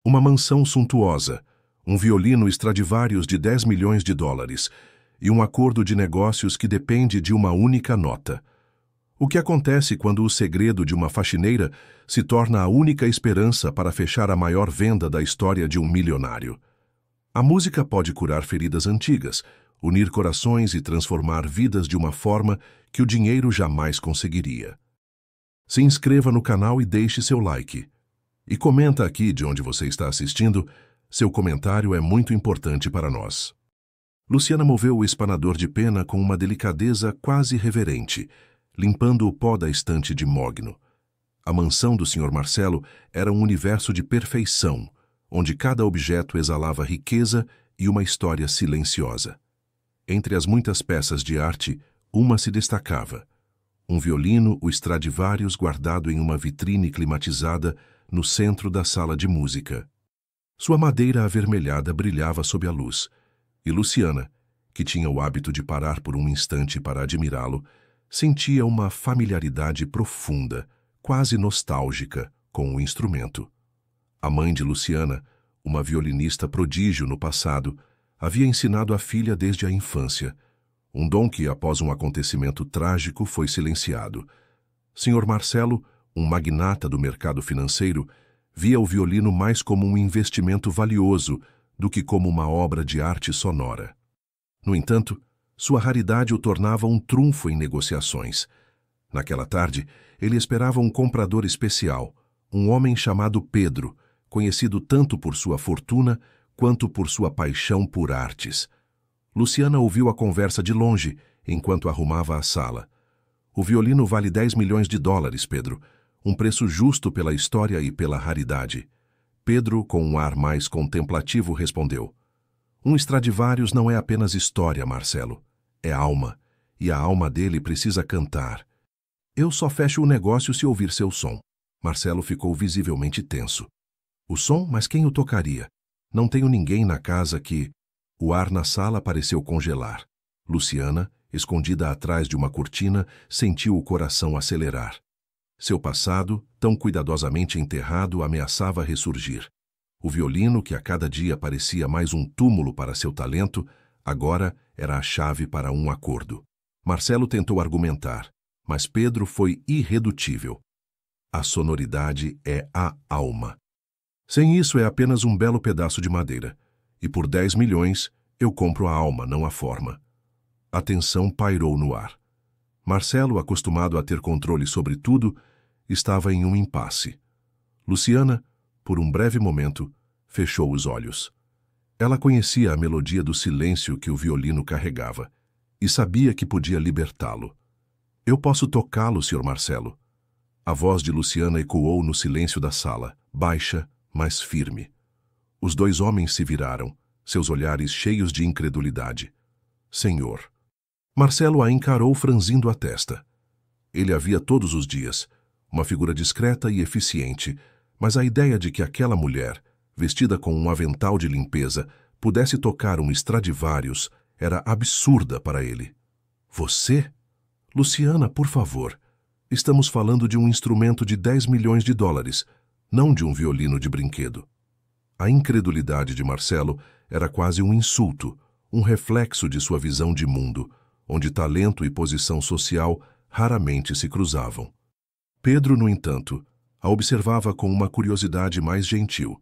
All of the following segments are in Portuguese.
Uma mansão suntuosa, um violino Stradivarius de 10 milhões de dólares e um acordo de negócios que depende de uma única nota. O que acontece quando o segredo de uma faxineira se torna a única esperança para fechar a maior venda da história de um milionário? A música pode curar feridas antigas, unir corações e transformar vidas de uma forma que o dinheiro jamais conseguiria. Se inscreva no canal e deixe seu like. E comenta aqui de onde você está assistindo, seu comentário é muito importante para nós. Luciana moveu o espanador de pena com uma delicadeza quase reverente, limpando o pó da estante de mogno. A mansão do Sr. Marcelo era um universo de perfeição, onde cada objeto exalava riqueza e uma história silenciosa. Entre as muitas peças de arte, uma se destacava. Um violino, o Stradivarius, guardado em uma vitrine climatizada no centro da sala de música. Sua madeira avermelhada brilhava sob a luz, e Luciana, que tinha o hábito de parar por um instante para admirá-lo, sentia uma familiaridade profunda, quase nostálgica, com o instrumento. A mãe de Luciana, uma violinista prodígio no passado, havia ensinado a filha desde a infância, um dom que, após um acontecimento trágico, foi silenciado. Sr. Marcelo, um magnata do mercado financeiro, via o violino mais como um investimento valioso do que como uma obra de arte sonora. No entanto, sua raridade o tornava um trunfo em negociações. Naquela tarde, ele esperava um comprador especial, um homem chamado Pedro, conhecido tanto por sua fortuna quanto por sua paixão por artes. Luciana ouviu a conversa de longe, enquanto arrumava a sala. O violino vale 10 milhões de dólares, Pedro. Um preço justo pela história e pela raridade. Pedro, com um ar mais contemplativo, respondeu: Um Stradivarius não é apenas história, Marcelo. É alma, e a alma dele precisa cantar. Eu só fecho o negócio se ouvir seu som. Marcelo ficou visivelmente tenso. O som? Mas quem o tocaria? Não tenho ninguém na casa que... O ar na sala pareceu congelar. Luciana, escondida atrás de uma cortina, sentiu o coração acelerar. Seu passado, tão cuidadosamente enterrado, ameaçava ressurgir. O violino, que a cada dia parecia mais um túmulo para seu talento, agora era a chave para um acordo. Marcelo tentou argumentar, mas Pedro foi irredutível. A sonoridade é a alma. Sem isso é apenas um belo pedaço de madeira. E por 10 milhões, eu compro a alma, não a forma. A tensão pairou no ar. Marcelo, acostumado a ter controle sobre tudo, estava em um impasse. Luciana, por um breve momento, fechou os olhos. Ela conhecia a melodia do silêncio que o violino carregava e sabia que podia libertá-lo. Eu posso tocá-lo, Sr. Marcelo. A voz de Luciana ecoou no silêncio da sala, baixa, mas firme. Os dois homens se viraram, seus olhares cheios de incredulidade. Senhor. Marcelo a encarou franzindo a testa. Ele a via todos os dias, uma figura discreta e eficiente, mas a ideia de que aquela mulher, vestida com um avental de limpeza, pudesse tocar um Stradivarius era absurda para ele. Você? Luciana, por favor. Estamos falando de um instrumento de 10 milhões de dólares, não de um violino de brinquedo. A incredulidade de Marcelo era quase um insulto, um reflexo de sua visão de mundo, onde talento e posição social raramente se cruzavam. Pedro, no entanto, a observava com uma curiosidade mais gentil.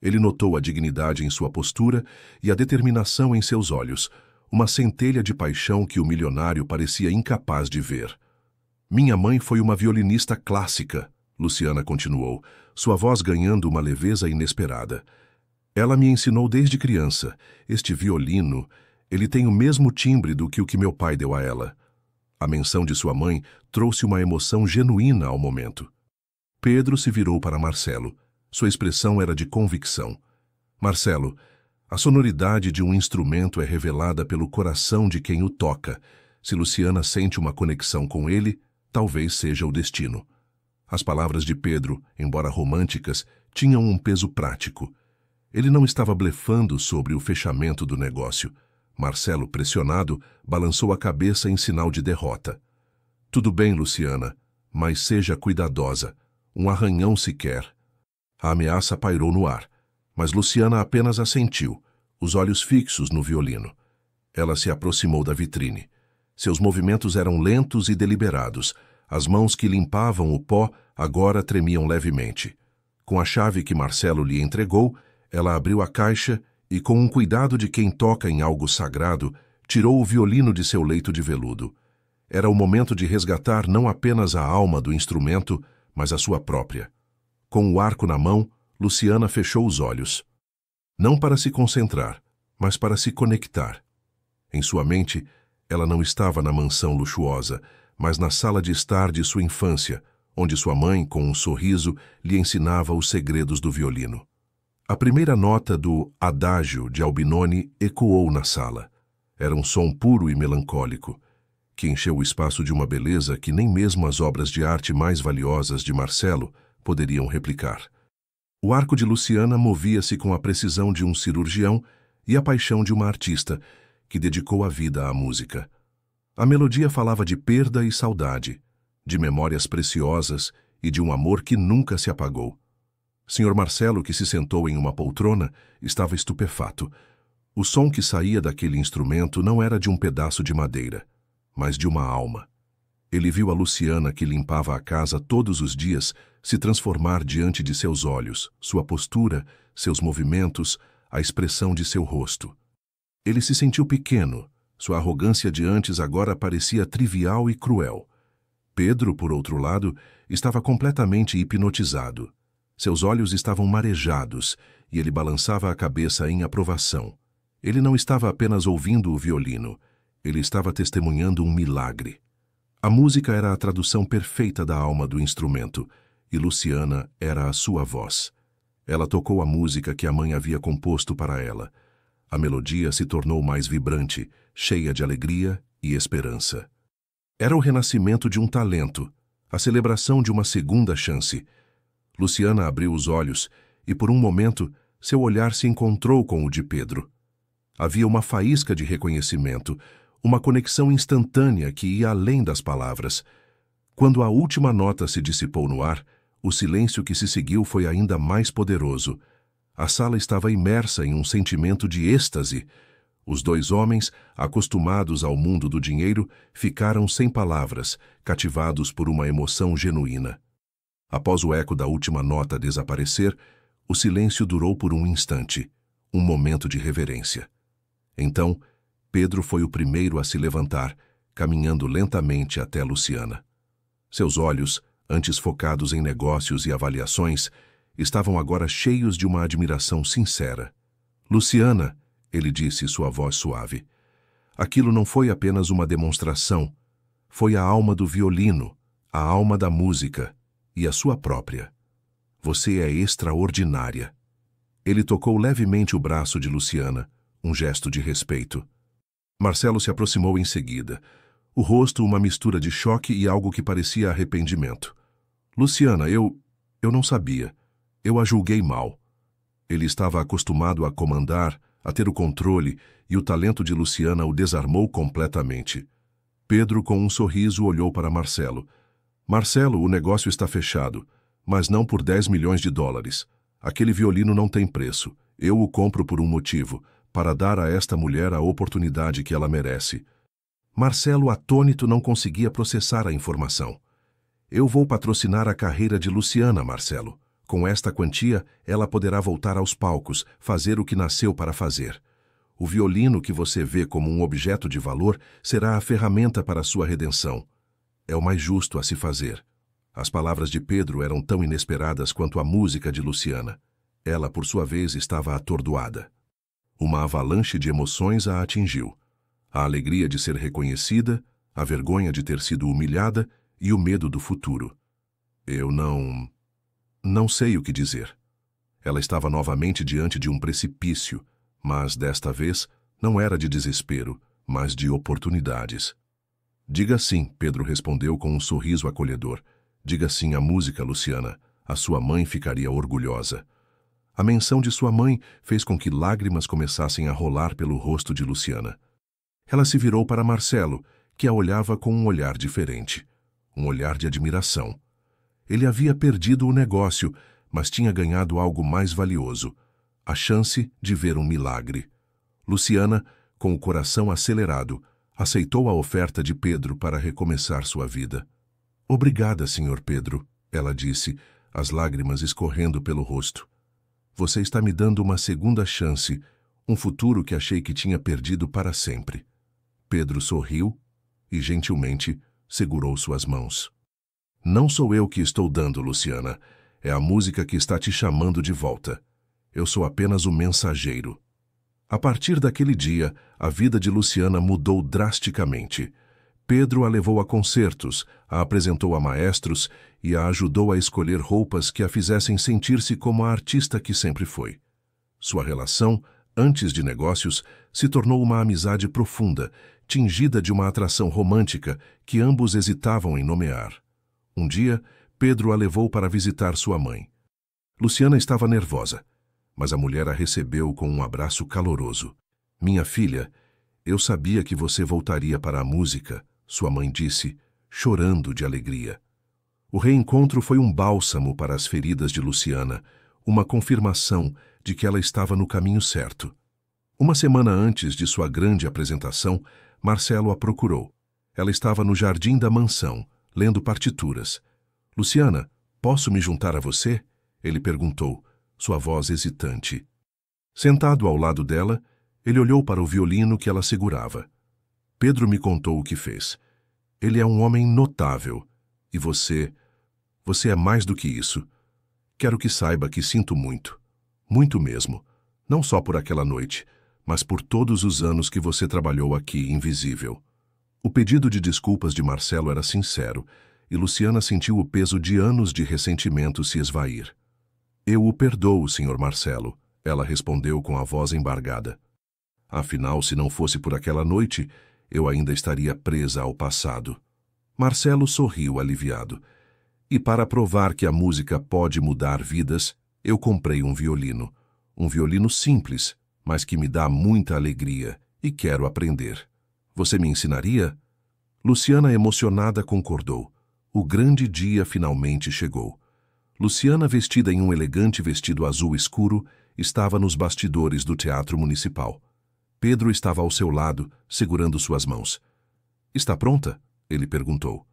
Ele notou a dignidade em sua postura e a determinação em seus olhos, uma centelha de paixão que o milionário parecia incapaz de ver. Minha mãe foi uma violinista clássica, Luciana continuou, sua voz ganhando uma leveza inesperada. Ela me ensinou desde criança. Este violino, ele tem o mesmo timbre do que o que meu pai deu a ela. A menção de sua mãe trouxe uma emoção genuína ao momento. Pedro se virou para Marcelo. Sua expressão era de convicção. Marcelo, a sonoridade de um instrumento é revelada pelo coração de quem o toca. Se Luciana sente uma conexão com ele, talvez seja o destino. As palavras de Pedro, embora românticas, tinham um peso prático. Ele não estava blefando sobre o fechamento do negócio. Marcelo, pressionado, balançou a cabeça em sinal de derrota. Tudo bem, Luciana, mas seja cuidadosa. Um arranhão sequer. A ameaça pairou no ar, Mas Luciana apenas assentiu, os olhos fixos no violino. Ela se aproximou da vitrine. Seus movimentos eram lentos e deliberados. As mãos que limpavam o pó agora tremiam levemente. Com a chave que Marcelo lhe entregou, ela abriu a caixa e, com um cuidado de quem toca em algo sagrado, tirou o violino de seu leito de veludo. Era o momento de resgatar não apenas a alma do instrumento, mas a sua própria. Com o arco na mão, Luciana fechou os olhos. Não para se concentrar, mas para se conectar. Em sua mente, ela não estava na mansão luxuosa, mas na sala de estar de sua infância, onde sua mãe, com um sorriso, lhe ensinava os segredos do violino. A primeira nota do Adágio de Albinoni ecoou na sala. Era um som puro e melancólico, que encheu o espaço de uma beleza que nem mesmo as obras de arte mais valiosas de Marcelo poderiam replicar. O arco de Luciana movia-se com a precisão de um cirurgião e a paixão de uma artista que dedicou a vida à música. A melodia falava de perda e saudade, de memórias preciosas e de um amor que nunca se apagou. Sr. Marcelo, que se sentou em uma poltrona, estava estupefato. O som que saía daquele instrumento não era de um pedaço de madeira, mas de uma alma. Ele viu a Luciana, que limpava a casa todos os dias, se transformar diante de seus olhos, sua postura, seus movimentos, a expressão de seu rosto. Ele se sentiu pequeno. Sua arrogância de antes agora parecia trivial e cruel. Pedro, por outro lado, estava completamente hipnotizado. Seus olhos estavam marejados e ele balançava a cabeça em aprovação. Ele não estava apenas ouvindo o violino, ele estava testemunhando um milagre. A música era a tradução perfeita da alma do instrumento, e Luciana era a sua voz. Ela tocou a música que a mãe havia composto para ela. A melodia se tornou mais vibrante, cheia de alegria e esperança. Era o renascimento de um talento, a celebração de uma segunda chance. Luciana abriu os olhos e, por um momento, seu olhar se encontrou com o de Pedro. Havia uma faísca de reconhecimento, uma conexão instantânea que ia além das palavras. Quando a última nota se dissipou no ar, o silêncio que se seguiu foi ainda mais poderoso. A sala estava imersa em um sentimento de êxtase. Os dois homens, acostumados ao mundo do dinheiro, ficaram sem palavras, cativados por uma emoção genuína. Após o eco da última nota desaparecer, o silêncio durou por um instante, um momento de reverência. Então, Pedro foi o primeiro a se levantar, caminhando lentamente até Luciana. Seus olhos, antes focados em negócios e avaliações, estavam agora cheios de uma admiração sincera. Luciana, ele disse, sua voz suave. Aquilo não foi apenas uma demonstração. Foi a alma do violino, a alma da música e a sua própria. Você é extraordinária. Ele tocou levemente o braço de Luciana, um gesto de respeito. Marcelo se aproximou em seguida. O rosto uma mistura de choque e algo que parecia arrependimento. Luciana, eu não sabia. Eu a julguei mal. Ele estava acostumado a comandar, a ter o controle, e o talento de Luciana o desarmou completamente. Pedro, com um sorriso, olhou para Marcelo. Marcelo, o negócio está fechado, mas não por 10 milhões de dólares. Aquele violino não tem preço. Eu o compro por um motivo, para dar a esta mulher a oportunidade que ela merece. Marcelo, atônito, não conseguia processar a informação. Eu vou patrocinar a carreira de Luciana, Marcelo. Com esta quantia, ela poderá voltar aos palcos, fazer o que nasceu para fazer. O violino que você vê como um objeto de valor será a ferramenta para sua redenção. É o mais justo a se fazer. As palavras de Pedro eram tão inesperadas quanto a música de Luciana. Ela, por sua vez, estava atordoada. Uma avalanche de emoções a atingiu. A alegria de ser reconhecida, a vergonha de ter sido humilhada e o medo do futuro. Eu não sei o que dizer. Ela estava novamente diante de um precipício, mas desta vez não era de desespero, mas de oportunidades. Diga sim, Pedro respondeu com um sorriso acolhedor. Diga sim à música, Luciana. A sua mãe ficaria orgulhosa. A menção de sua mãe fez com que lágrimas começassem a rolar pelo rosto de Luciana. Ela se virou para Marcelo, que a olhava com um olhar diferente, um olhar de admiração. Ele havia perdido o negócio, mas tinha ganhado algo mais valioso, a chance de ver um milagre. Luciana, com o coração acelerado, aceitou a oferta de Pedro para recomeçar sua vida. Obrigada, Sr. Pedro, ela disse, as lágrimas escorrendo pelo rosto. Você está me dando uma segunda chance, um futuro que achei que tinha perdido para sempre. Pedro sorriu e, gentilmente, segurou suas mãos. Não sou eu que estou dando, Luciana. É a música que está te chamando de volta. Eu sou apenas o mensageiro. A partir daquele dia, a vida de Luciana mudou drasticamente. Pedro a levou a concertos, a apresentou a maestros e a ajudou a escolher roupas que a fizessem sentir-se como a artista que sempre foi. Sua relação, antes de negócios, se tornou uma amizade profunda, tingida de uma atração romântica que ambos hesitavam em nomear. Um dia, Pedro a levou para visitar sua mãe. Luciana estava nervosa, mas a mulher a recebeu com um abraço caloroso. Minha filha, eu sabia que você voltaria para a música, sua mãe disse, chorando de alegria. O reencontro foi um bálsamo para as feridas de Luciana, uma confirmação de que ela estava no caminho certo. Uma semana antes de sua grande apresentação, Marcelo a procurou. Ela estava no jardim da mansão, lendo partituras. Luciana, posso me juntar a você? Ele perguntou, sua voz hesitante. Sentado ao lado dela, ele olhou para o violino que ela segurava. Pedro me contou o que fez. Ele é um homem notável. E você é mais do que isso. Quero que saiba que sinto muito. Muito mesmo. Não só por aquela noite, mas por todos os anos que você trabalhou aqui invisível. O pedido de desculpas de Marcelo era sincero, e Luciana sentiu o peso de anos de ressentimento se esvair. Eu o perdoo, Sr. Marcelo, ela respondeu com a voz embargada. Afinal, se não fosse por aquela noite, eu ainda estaria presa ao passado. Marcelo sorriu aliviado. E para provar que a música pode mudar vidas, eu comprei um violino. Um violino simples, mas que me dá muita alegria e quero aprender. Você me ensinaria? Luciana, emocionada, concordou. O grande dia finalmente chegou. Luciana, vestida em um elegante vestido azul escuro, estava nos bastidores do Teatro Municipal. Pedro estava ao seu lado, segurando suas mãos. Está pronta? Ele perguntou.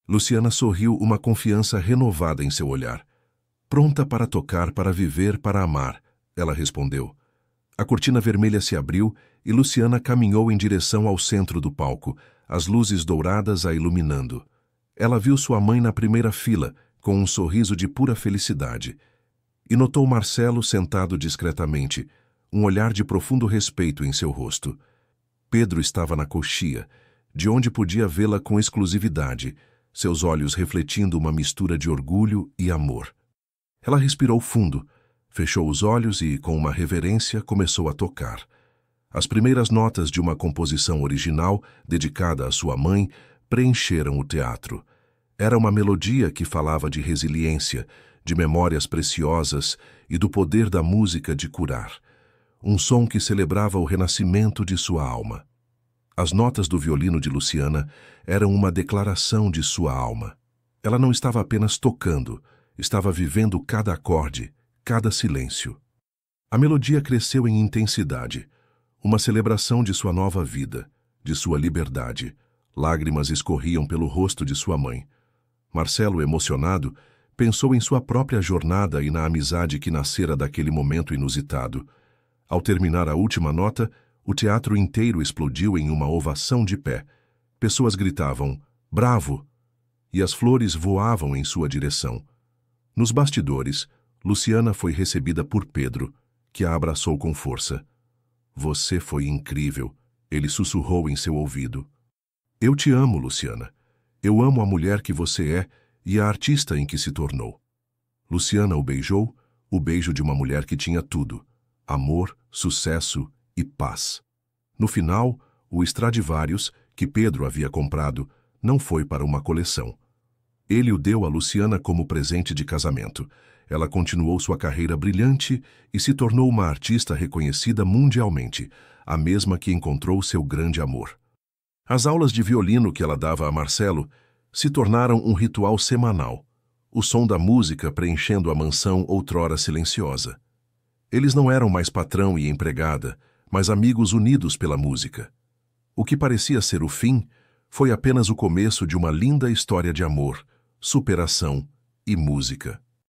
Luciana sorriu, uma confiança renovada em seu olhar. Pronta para tocar, para viver, para amar, ela respondeu. A cortina vermelha se abriu e Luciana caminhou em direção ao centro do palco, as luzes douradas a iluminando. Ela viu sua mãe na primeira fila, com um sorriso de pura felicidade. E notou Marcelo sentado discretamente, um olhar de profundo respeito em seu rosto. Pedro estava na coxia, de onde podia vê-la com exclusividade, seus olhos refletindo uma mistura de orgulho e amor. Ela respirou fundo, fechou os olhos e, com uma reverência, começou a tocar. As primeiras notas de uma composição original, dedicada à sua mãe, preencheram o teatro. Era uma melodia que falava de resiliência, de memórias preciosas e do poder da música de curar. Um som que celebrava o renascimento de sua alma. As notas do violino de Luciana eram uma declaração de sua alma. Ela não estava apenas tocando, estava vivendo cada acorde, cada silêncio. A melodia cresceu em intensidade, uma celebração de sua nova vida, de sua liberdade. Lágrimas escorriam pelo rosto de sua mãe. Marcelo, emocionado, pensou em sua própria jornada e na amizade que nascera daquele momento inusitado. Ao terminar a última nota, o teatro inteiro explodiu em uma ovação de pé. Pessoas gritavam, "Bravo!" e as flores voavam em sua direção. Nos bastidores, Luciana foi recebida por Pedro, que a abraçou com força. "Você foi incrível", ele sussurrou em seu ouvido. "Eu te amo, Luciana. Eu amo a mulher que você é e a artista em que se tornou." Luciana o beijou, o beijo de uma mulher que tinha tudo: amor, sucesso e paz. No final, o Stradivarius, que Pedro havia comprado, não foi para uma coleção. Ele o deu a Luciana como presente de casamento. Ela continuou sua carreira brilhante e se tornou uma artista reconhecida mundialmente, a mesma que encontrou seu grande amor. As aulas de violino que ela dava a Marcelo se tornaram um ritual semanal, o som da música preenchendo a mansão outrora silenciosa. Eles não eram mais patrão e empregada, mas amigos unidos pela música. O que parecia ser o fim foi apenas o começo de uma linda história de amor, superação e música.